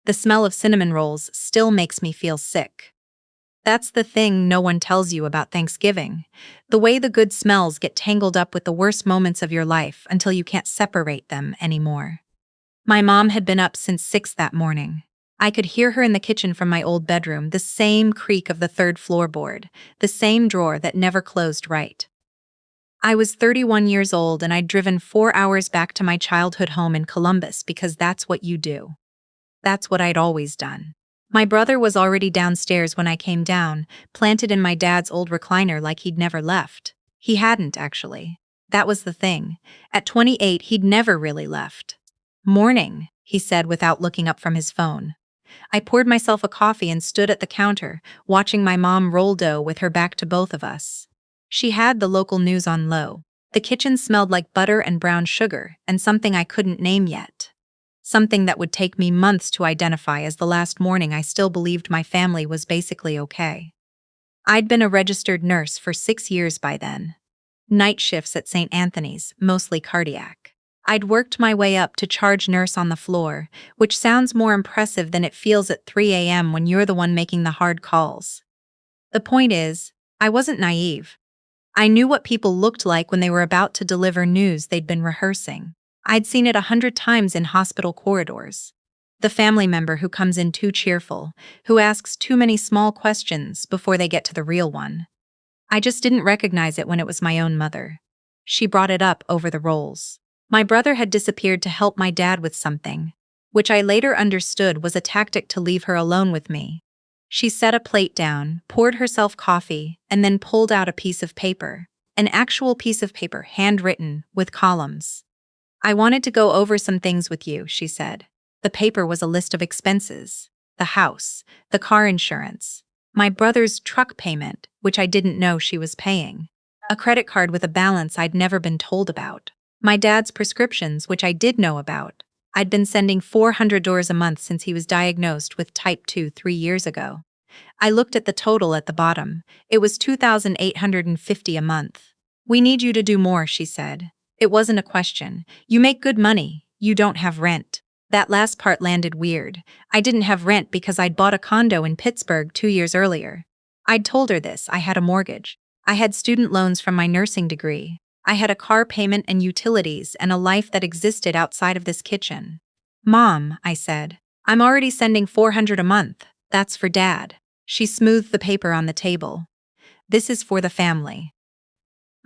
The smell of cinnamon rolls still makes me feel sick. That's the thing no one tells you about Thanksgiving. The way the good smells get tangled up with the worst moments of your life until you can't separate them anymore. My mom had been up since 6 that morning. I could hear her in the kitchen from my old bedroom, the same creak of the third floorboard, the same drawer that never closed right. I was 31 years old and I'd driven 4 hours back to my childhood home in Columbus because that's what you do. That's what I'd always done. My brother was already downstairs when I came down, planted in my dad's old recliner like he'd never left. He hadn't, actually. That was the thing. At 28, he'd never really left. "Morning," he said without looking up from his phone. I poured myself a coffee and stood at the counter, watching my mom roll dough with her back to both of us. She had the local news on low. The kitchen smelled like butter and brown sugar, and something I couldn't name yet. Something that would take me months to identify, as the last morning I still believed my family was basically okay. I'd been a registered nurse for 6 years by then. Night shifts at St. Anthony's, mostly cardiac. I'd worked my way up to charge nurse on the floor, which sounds more impressive than it feels at 3 a.m. when you're the one making the hard calls. The point is, I wasn't naive. I knew what people looked like when they were about to deliver news they'd been rehearsing. I'd seen it 100 times in hospital corridors. The family member who comes in too cheerful, who asks too many small questions before they get to the real one. I just didn't recognize it when it was my own mother. She brought it up over the rolls. My brother had disappeared to help my dad with something, which I later understood was a tactic to leave her alone with me. She set a plate down, poured herself coffee, and then pulled out a piece of paper. An actual piece of paper, handwritten, with columns. "I wanted to go over some things with you," she said. The paper was a list of expenses. The house, the car insurance, my brother's truck payment, which I didn't know she was paying, a credit card with a balance I'd never been told about, my dad's prescriptions, which I did know about. I'd been sending $400 a month since he was diagnosed with type 2 3 years ago. I looked at the total at the bottom. It was $2,850 a month. "We need you to do more," she said. It wasn't a question. "You make good money. You don't have rent." That last part landed weird. I didn't have rent because I'd bought a condo in Pittsburgh 2 years earlier. I'd told her this. I had a mortgage. I had student loans from my nursing degree. I had a car payment and utilities and a life that existed outside of this kitchen. "Mom," I said, "I'm already sending $400 a month. That's for Dad." She smoothed the paper on the table. "This is for the family."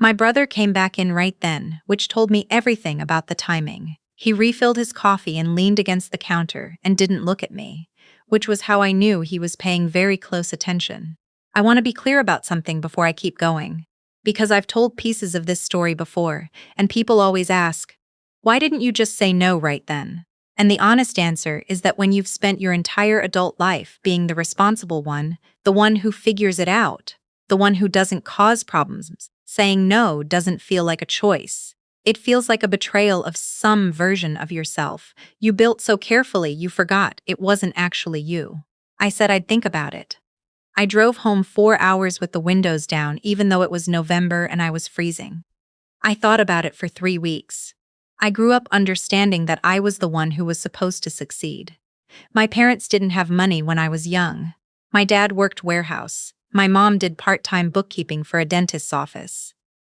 My brother came back in right then, which told me everything about the timing. He refilled his coffee and leaned against the counter and didn't look at me, which was how I knew he was paying very close attention. "I want to be clear about something before I keep going. Because I've told pieces of this story before, and people always ask, why didn't you just say no right then? And the honest answer is that when you've spent your entire adult life being the responsible one, the one who figures it out, the one who doesn't cause problems, saying no doesn't feel like a choice. It feels like a betrayal of some version of yourself you built so carefully you forgot it wasn't actually you. I said I'd think about it. I drove home 4 hours with the windows down even though it was November and I was freezing. I thought about it for 3 weeks. I grew up understanding that I was the one who was supposed to succeed. My parents didn't have money when I was young. My dad worked warehouse. My mom did part-time bookkeeping for a dentist's office.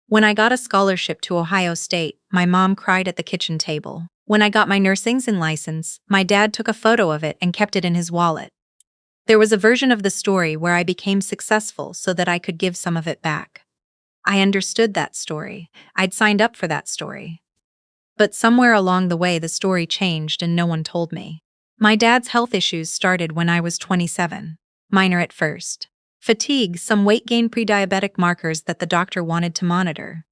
When I got a scholarship to Ohio State, my mom cried at the kitchen table. When I got my nursing's license, my dad took a photo of it and kept it in his wallet. There was a version of the story where I became successful so that I could give some of it back. I understood that story. I'd signed up for that story. But somewhere along the way the story changed and no one told me. My dad's health issues started when I was 27. Minor at first. Fatigue, some weight gain, pre-diabetic markers that the doctor wanted to monitor.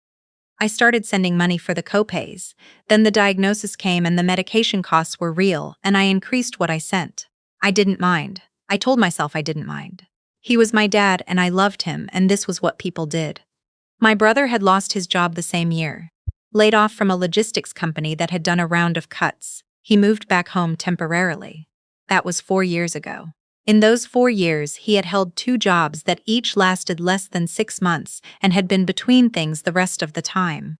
I started sending money for the copays. Then the diagnosis came and the medication costs were real, and I increased what I sent. I didn't mind. I told myself I didn't mind. He was my dad and I loved him, and this was what people did. My brother had lost his job the same year. Laid off from a logistics company that had done a round of cuts. He moved back home temporarily. That was 4 years ago. In those 4 years, he had held 2 jobs that each lasted less than 6 months and had been between things the rest of the time.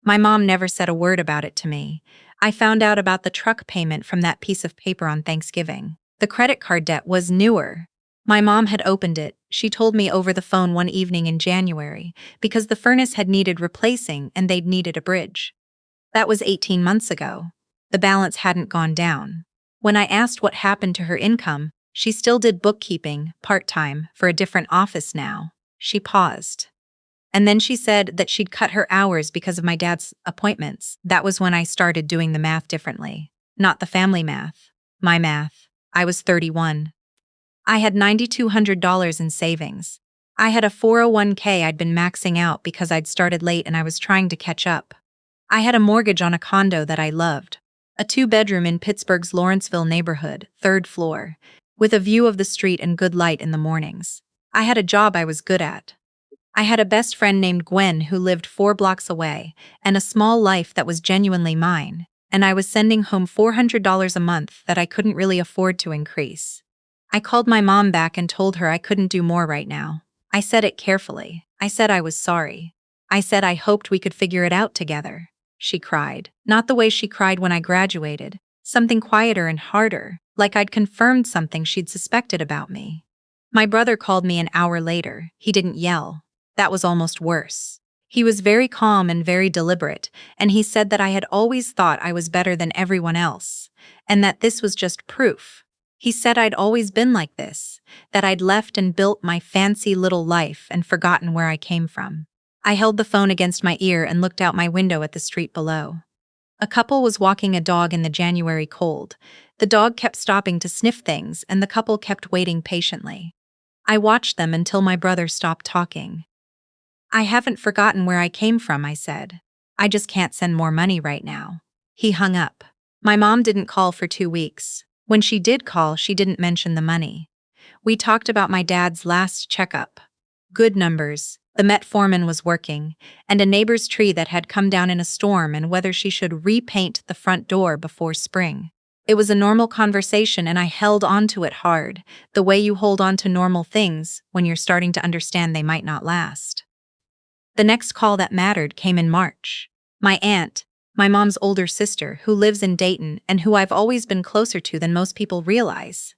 My mom never said a word about it to me. I found out about the truck payment from that piece of paper on Thanksgiving. The credit card debt was newer. My mom had opened it, she told me over the phone one evening in January, because the furnace had needed replacing and they'd needed a bridge. That was 18 months ago. The balance hadn't gone down. When I asked what happened to her income, she still did bookkeeping, part-time, for a different office now. She paused. And then she said that she'd cut her hours because of my dad's appointments. That was when I started doing the math differently. Not the family math. My math. I was 31. I had $9,200 in savings. I had a 401k I'd been maxing out because I'd started late and I was trying to catch up. I had a mortgage on a condo that I loved. A 2-bedroom in Pittsburgh's Lawrenceville neighborhood, 3rd floor, with a view of the street and good light in the mornings. I had a job I was good at. I had a best friend named Gwen who lived 4 blocks away, and a small life that was genuinely mine, and I was sending home $400 a month that I couldn't really afford to increase. I called my mom back and told her I couldn't do more right now. I said it carefully. I said I was sorry. I said I hoped we could figure it out together. She cried. Not the way she cried when I graduated. Something quieter and harder, like I'd confirmed something she'd suspected about me. My brother called me an hour later. He didn't yell. That was almost worse. He was very calm and very deliberate, and he said that I had always thought I was better than everyone else, and that this was just proof. He said I'd always been like this, that I'd left and built my fancy little life and forgotten where I came from. I held the phone against my ear and looked out my window at the street below. A couple was walking a dog in the January cold. The dog kept stopping to sniff things, and the couple kept waiting patiently. I watched them until my brother stopped talking. I haven't forgotten where I came from, I said. I just can't send more money right now. He hung up. My mom didn't call for 2 weeks. When she did call, she didn't mention the money. We talked about my dad's last checkup. Good numbers. The metformin was working, and a neighbor's tree that had come down in a storm, and whether she should repaint the front door before spring. It was a normal conversation, and I held on to it hard, the way you hold on to normal things when you're starting to understand they might not last. The next call that mattered came in March. My aunt, my mom's older sister, who lives in Dayton and who I've always been closer to than most people realize,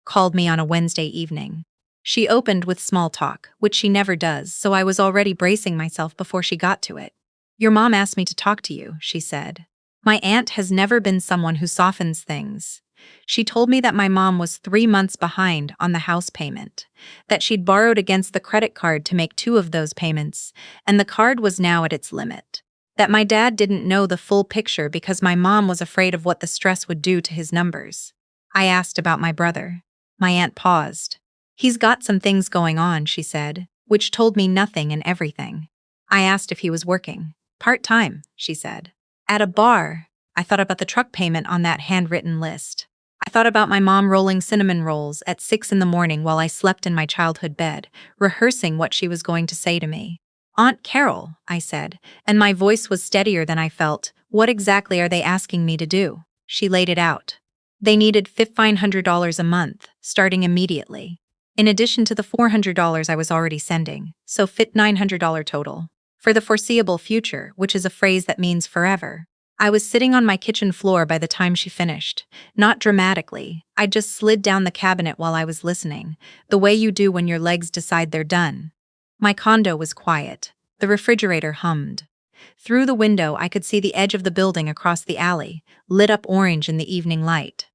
called me on a Wednesday evening. She opened with small talk, which she never does, so I was already bracing myself before she got to it. "Your mom asked me to talk to you," she said. My aunt has never been someone who softens things. She told me that my mom was 3 months behind on the house payment, that she'd borrowed against the credit card to make 2 of those payments, and the card was now at its limit. That my dad didn't know the full picture because my mom was afraid of what the stress would do to his numbers. I asked about my brother. My aunt paused. "He's got some things going on," she said, which told me nothing and everything. I asked if he was working. "Part-time," she said. "At a bar." I thought about the truck payment on that handwritten list. I thought about my mom rolling cinnamon rolls at 6 in the morning while I slept in my childhood bed, rehearsing what she was going to say to me. "Aunt Carol," I said, and my voice was steadier than I felt. "What exactly are they asking me to do?" She laid it out. They needed $500 a month, starting immediately. In addition to the $400 I was already sending, so fit $900 total. For the foreseeable future, which is a phrase that means forever. I was sitting on my kitchen floor by the time she finished. Not dramatically, I just slid down the cabinet while I was listening, the way you do when your legs decide they're done. My condo was quiet. The refrigerator hummed. Through the window I could see the edge of the building across the alley, lit up orange in the evening light.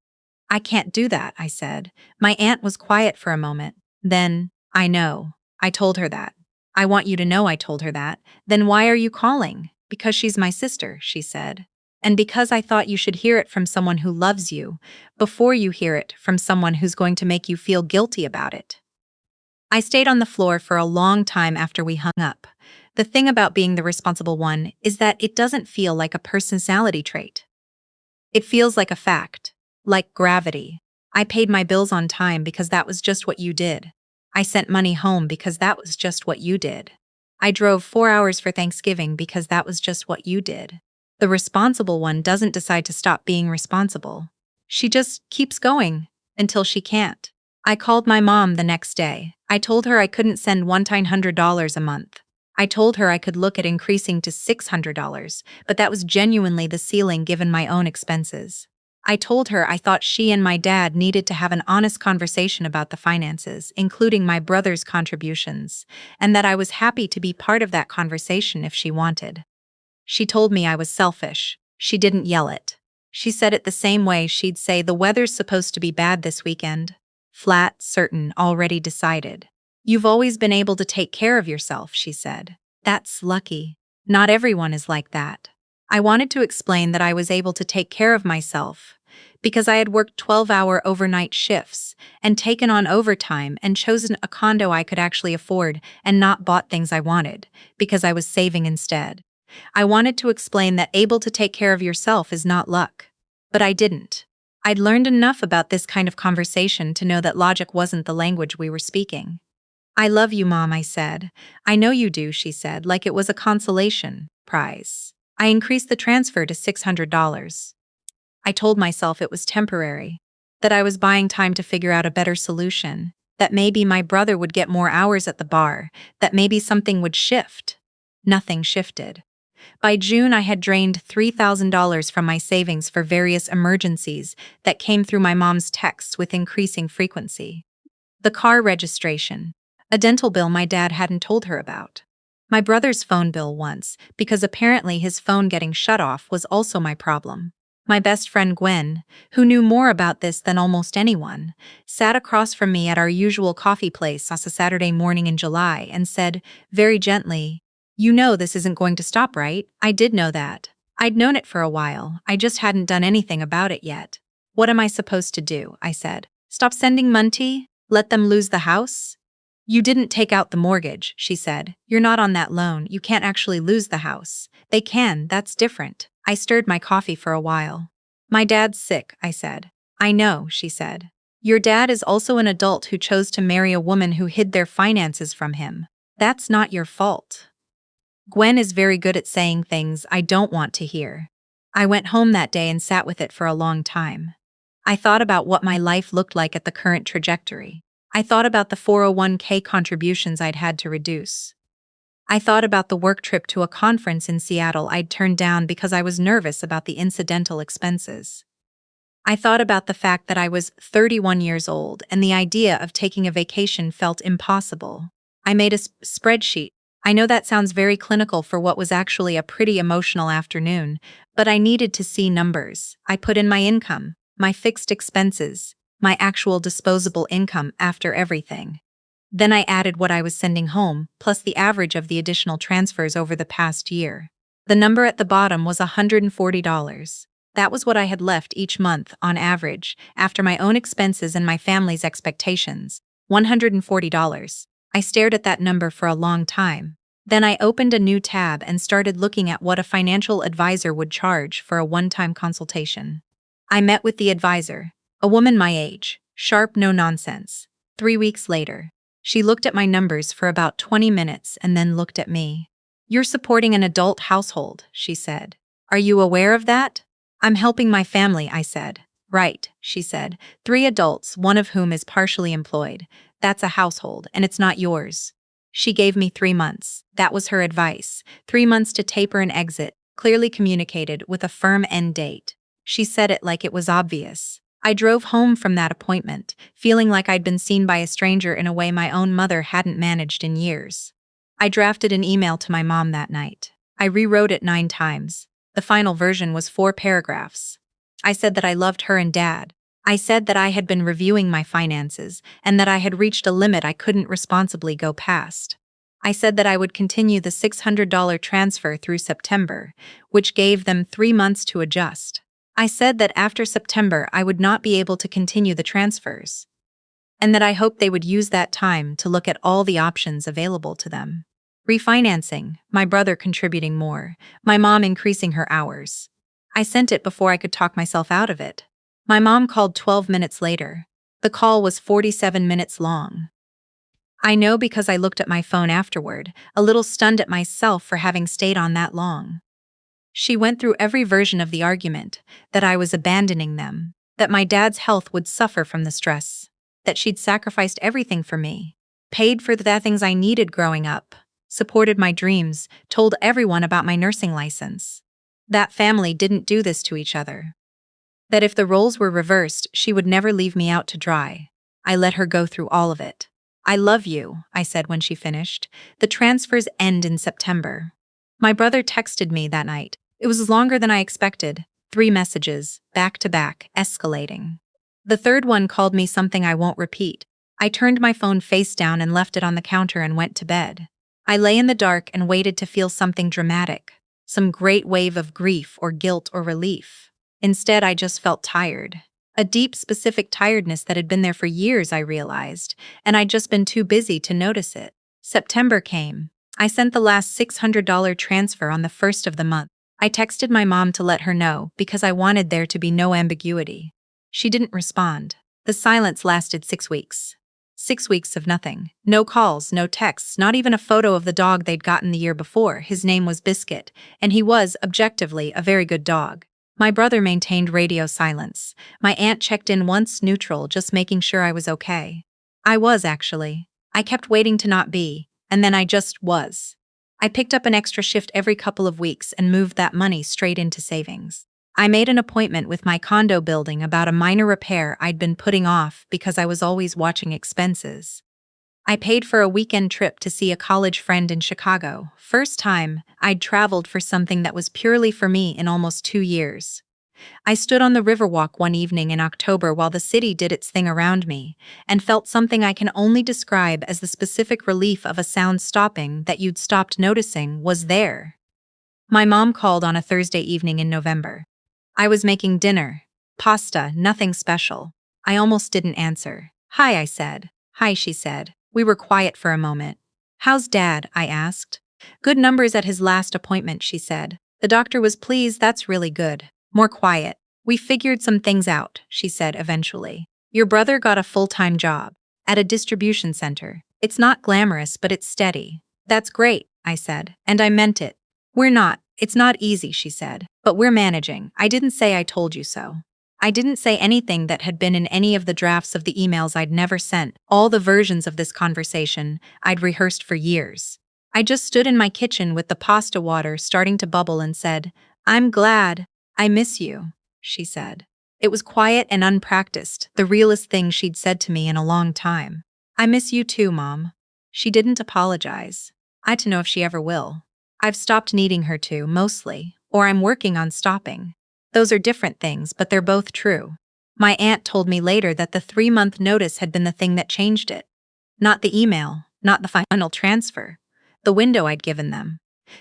"I can't do that," I said. My aunt was quiet for a moment. Then, "I know." I told her that. "I want you to know I told her that." "Then why are you calling?" "Because she's my sister," she said. "And because I thought you should hear it from someone who loves you, before you hear it from someone who's going to make you feel guilty about it." I stayed on the floor for a long time after we hung up. The thing about being the responsible one is that it doesn't feel like a personality trait. It feels like a fact. Like gravity. I paid my bills on time because that was just what you did. I sent money home because that was just what you did. I drove 4 hours for Thanksgiving because that was just what you did. The responsible one doesn't decide to stop being responsible. She just keeps going until she can't. I called my mom the next day. I told her I couldn't send $100 a month. I told her I could look at increasing to $600, but that was genuinely the ceiling given my own expenses. I told her I thought she and my dad needed to have an honest conversation about the finances, including my brother's contributions, and that I was happy to be part of that conversation if she wanted. She told me I was selfish. She didn't yell it. She said it the same way she'd say the weather's supposed to be bad this weekend. Flat, certain, already decided. You've always been able to take care of yourself, she said. That's lucky. Not everyone is like that. I wanted to explain that I was able to take care of myself because I had worked 12-hour overnight shifts and taken on overtime and chosen a condo I could actually afford and not bought things I wanted because I was saving instead. I wanted to explain that able to take care of yourself is not luck. But I didn't. I'd learned enough about this kind of conversation to know that logic wasn't the language we were speaking. I love you, Mom, I said. I know you do, she said, like it was a consolation prize. I increased the transfer to $600. I told myself it was temporary, that I was buying time to figure out a better solution, that maybe my brother would get more hours at the bar, that maybe something would shift. Nothing shifted. By June, I had drained $3,000 from my savings for various emergencies that came through my mom's texts with increasing frequency. The car registration, a dental bill my dad hadn't told her about. My brother's phone bill once, because apparently his phone getting shut off was also my problem. My best friend Gwen, who knew more about this than almost anyone, sat across from me at our usual coffee place on a Saturday morning in July and said, very gently, "You know this isn't going to stop, right?" I did know that. I'd known it for a while, I just hadn't done anything about it yet. What am I supposed to do? I said. Stop sending money? Let them lose the house? You didn't take out the mortgage, she said. You're not on that loan, you can't actually lose the house. They can, that's different. I stirred my coffee for a while. My dad's sick, I said. I know, she said. Your dad is also an adult who chose to marry a woman who hid their finances from him. That's not your fault. Gwen is very good at saying things I don't want to hear. I went home that day and sat with it for a long time. I thought about what my life looked like at the current trajectory. I thought about the 401k contributions I'd had to reduce. I thought about the work trip to a conference in Seattle I'd turned down because I was nervous about the incidental expenses. I thought about the fact that I was 31 years old and the idea of taking a vacation felt impossible. I made a spreadsheet. I know that sounds very clinical for what was actually a pretty emotional afternoon, but I needed to see numbers. I put in my income, my fixed expenses, my actual disposable income after everything. Then I added what I was sending home, plus the average of the additional transfers over the past year. The number at the bottom was $140. That was what I had left each month, on average, after my own expenses and my family's expectations. $140. I stared at that number for a long time. Then I opened a new tab and started looking at what a financial advisor would charge for a one-time consultation. I met with the advisor, a woman my age, sharp, no nonsense. 3 weeks later, she looked at my numbers for about 20 minutes and then looked at me. You're supporting an adult household, she said. Are you aware of that? I'm helping my family, I said. Right, she said. 3 adults, one of whom is partially employed. That's a household, and it's not yours. She gave me 3 months. That was her advice. 3 months to taper and exit, clearly communicated with a firm end date. She said it like it was obvious. I drove home from that appointment, feeling like I'd been seen by a stranger in a way my own mother hadn't managed in years. I drafted an email to my mom that night. I rewrote it 9 times. The final version was 4 paragraphs. I said that I loved her and Dad. I said that I had been reviewing my finances and that I had reached a limit I couldn't responsibly go past. I said that I would continue the $600 transfer through September, which gave them 3 months to adjust. I said that after September I would not be able to continue the transfers, and that I hoped they would use that time to look at all the options available to them. Refinancing, my brother contributing more, my mom increasing her hours. I sent it before I could talk myself out of it. My mom called 12 minutes later. The call was 47 minutes long. I know because I looked at my phone afterward, a little stunned at myself for having stayed on that long. She went through every version of the argument, that I was abandoning them, that my dad's health would suffer from the stress, that she'd sacrificed everything for me, paid for the things I needed growing up, supported my dreams, told everyone about my nursing license. That family didn't do this to each other. That if the roles were reversed, she would never leave me out to dry. I let her go through all of it. I love you, I said when she finished. The transfers end in September. My brother texted me that night. It was longer than I expected. 3 messages, back to back, escalating. The third one called me something I won't repeat. I turned my phone face down and left it on the counter and went to bed. I lay in the dark and waited to feel something dramatic, some great wave of grief or guilt or relief. Instead, I just felt tired. A deep, specific tiredness that had been there for years, I realized, and I'd just been too busy to notice it. September came. I sent the last $600 transfer on the first of the month. I texted my mom to let her know because I wanted there to be no ambiguity. She didn't respond. The silence lasted 6 weeks. 6 weeks of nothing. No calls, no texts, not even a photo of the dog they'd gotten the year before. His name was Biscuit, and he was, objectively, a very good dog. My brother maintained radio silence. My aunt checked in once, neutral, just making sure I was okay. I was, actually. I kept waiting to not be, and then I just was. I picked up an extra shift every couple of weeks and moved that money straight into savings. I made an appointment with my condo building about a minor repair I'd been putting off because I was always watching expenses. I paid for a weekend trip to see a college friend in Chicago, first time I'd traveled for something that was purely for me in almost 2 years. I stood on the Riverwalk one evening in October while the city did its thing around me, and felt something I can only describe as the specific relief of a sound stopping that you'd stopped noticing was there. My mom called on a Thursday evening in November. I was making dinner. Pasta, nothing special. I almost didn't answer. "Hi," I said. "Hi," she said. We were quiet for a moment. "How's Dad?" I asked. "Good numbers at his last appointment," she said. "The doctor was pleased, that's really good." More quiet. "We figured some things out," she said eventually. "Your brother got a full-time job. At a distribution center. It's not glamorous, but it's steady." "That's great," I said, and I meant it. It's not easy," she said, "but we're managing. I didn't say I told you so." I didn't say anything that had been in any of the drafts of the emails I'd never sent, all the versions of this conversation I'd rehearsed for years. I just stood in my kitchen with the pasta water starting to bubble and said, "I'm glad. I miss you," she said. It was quiet and unpracticed, the realest thing she'd said to me in a long time. "I miss you too, Mom." She didn't apologize. I don't know if she ever will. I've stopped needing her to, mostly, or I'm working on stopping. Those are different things, but they're both true. My aunt told me later that the 3-month notice had been the thing that changed it. Not the email, not the final transfer. The window I'd given them.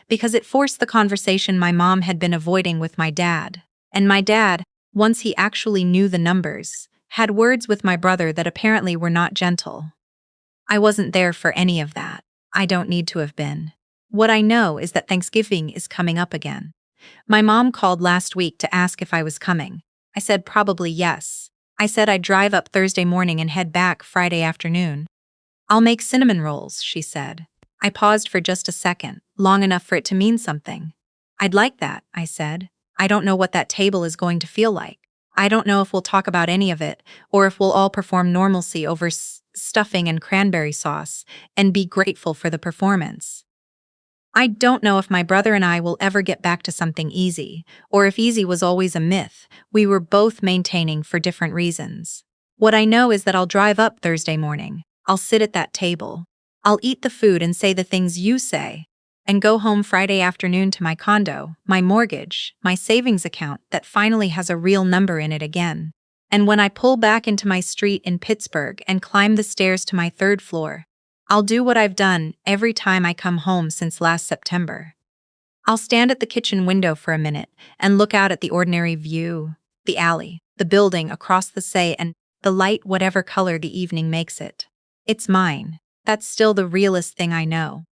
Because it forced the conversation my mom had been avoiding with my dad. And my dad, once he actually knew the numbers, had words with my brother that apparently were not gentle. I wasn't there for any of that. I don't need to have been. What I know is that Thanksgiving is coming up again. My mom called last week to ask if I was coming. I said probably yes. I said I'd drive up Thursday morning and head back Friday afternoon. "I'll make cinnamon rolls," she said. I paused for just a second, long enough for it to mean something. "I'd like that," I said. "I don't know what that table is going to feel like. I don't know if we'll talk about any of it, or if we'll all perform normalcy over stuffing and cranberry sauce, and be grateful for the performance. I don't know if my brother and I will ever get back to something easy, or if easy was always a myth we were both maintaining for different reasons. What I know is that I'll drive up Thursday morning. I'll sit at that table. I'll eat the food and say the things you say, and go home Friday afternoon to my condo, my mortgage, my savings account that finally has a real number in it again. And when I pull back into my street in Pittsburgh and climb the stairs to my 3rd floor, I'll do what I've done every time I come home since last September. I'll stand at the kitchen window for a minute and look out at the ordinary view, the alley, the building across the sea, and the light, whatever color the evening makes it. It's mine. That's still the realest thing I know.